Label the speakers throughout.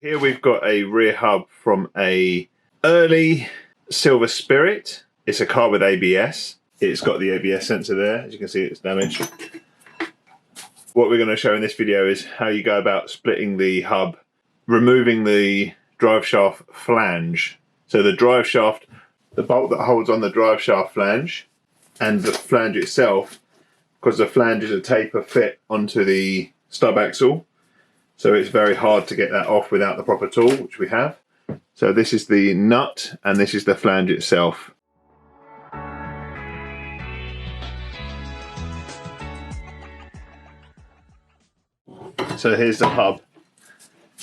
Speaker 1: Here we've got a rear hub from a early Silver Spirit. It's a car with ABS. It's got the ABS sensor there. As you can see, it's damaged. What we're going to show in this video is how you go about splitting the hub, removing the drive shaft flange. So the drive shaft, the bolt that holds on the drive shaft flange, and the flange itself, because the flange is a taper fit onto the stub axle. So it's very hard to get that off without the proper tool, which we have. So this is the nut and this is the flange itself. So here's the hub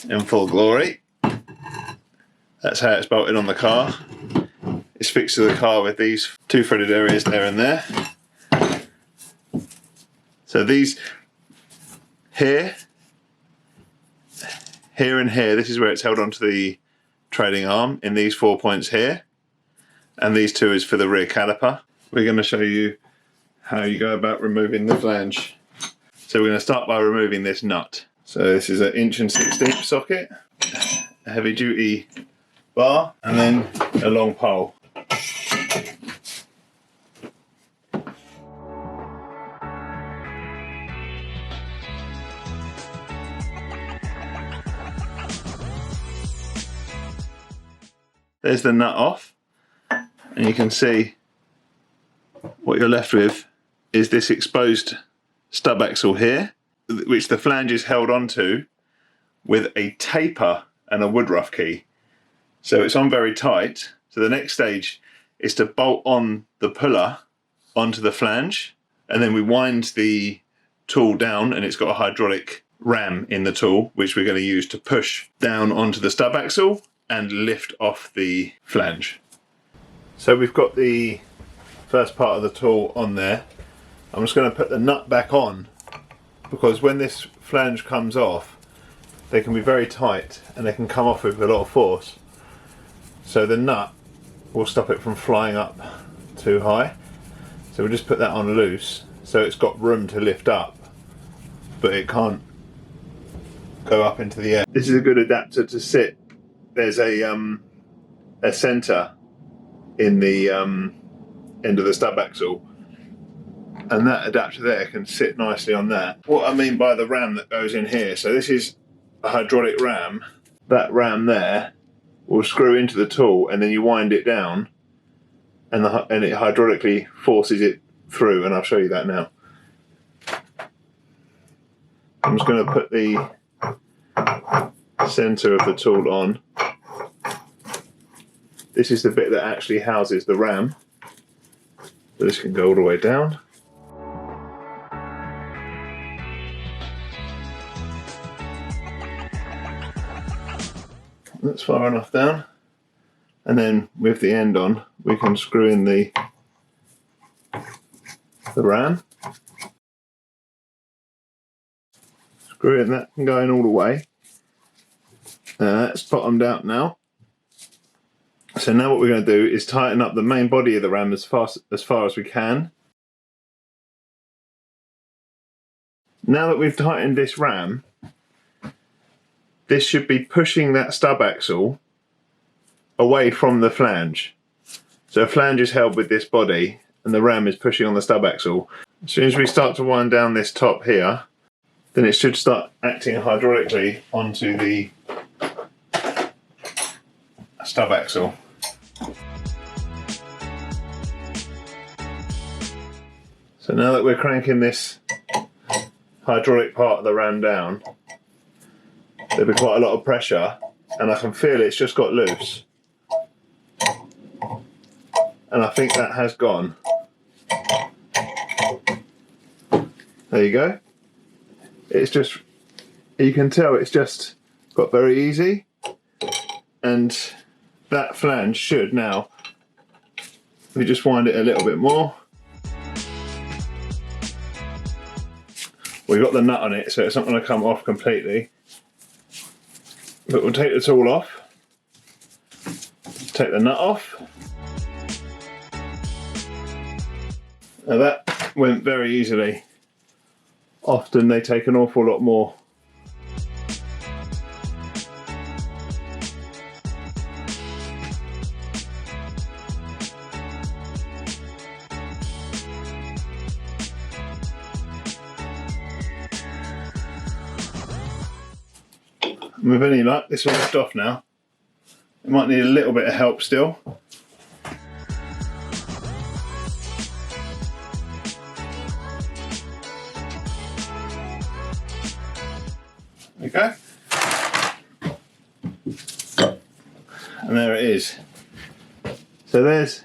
Speaker 1: in full glory. That's how it's bolted on the car. It's fixed to the car with these two threaded areas there and there. So these here and here, this is where it's held onto the trailing arm in these 4 points here, and these two is for the rear caliper. We're going to show you how you go about removing the flange. So we're going to start by removing this nut. So this is an 1 1/16 socket, a heavy duty bar, and then a long pole. There's the nut off, and you can see what you're left with is this exposed stub axle here, which the flange is held onto with a taper and a woodruff key. So it's on very tight. So the next stage is to bolt on the puller onto the flange, and then we wind the tool down, and it's got a hydraulic ram in the tool, which we're going to use to push down onto the stub axle and lift off the flange. So we've got the first part of the tool on there. I'm just going to put the nut back on, because when this flange comes off, they can be very tight and they can come off with a lot of force. So the nut will stop it from flying up too high. So we'll just put that on loose, so it's got room to lift up, but it can't go up into the air. This is a good adapter to sit. There's a centre in the end of the stub axle, and that adapter there can sit nicely on that. What I mean by the ram that goes in here, so this is a hydraulic ram. That ram there will screw into the tool, and then you wind it down, and it hydraulically forces it through, and I'll show you that now. I'm just going to put the centre of the tool on. This is the bit that actually houses the ram. So this can go all the way down. That's far enough down. And then with the end on, we can screw in the ram. Screw in that and going all the way. That's bottomed out now. So now what we're going to do is tighten up the main body of the ram as far as we can. Now that we've tightened this ram, this should be pushing that stub axle away from the flange. So the flange is held with this body and the ram is pushing on the stub axle. As soon as we start to wind down this top here, then it should start acting hydraulically onto the stub axle. So now that we're cranking this hydraulic part of the ram down, there'll be quite a lot of pressure, and I can feel it's just got loose. And I think that has gone. There you go. It's just, you can tell it's just got very easy, and that flange should now, we just wind it a little bit more. We've got the nut on it, so it's not going to come off completely. But we'll take the tool off, take the nut off. Now that went very easily. Often they take an awful lot more. And with any luck, this will lift off now. It might need a little bit of help still. Okay. And there it is. So there's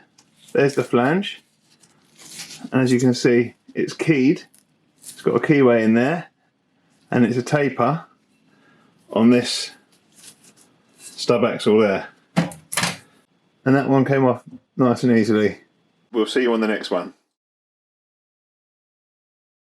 Speaker 1: the flange. And as you can see, it's keyed. It's got a keyway in there. And it's a taper on this stub axle there. And that one came off nice and easily. We'll see you on the next one.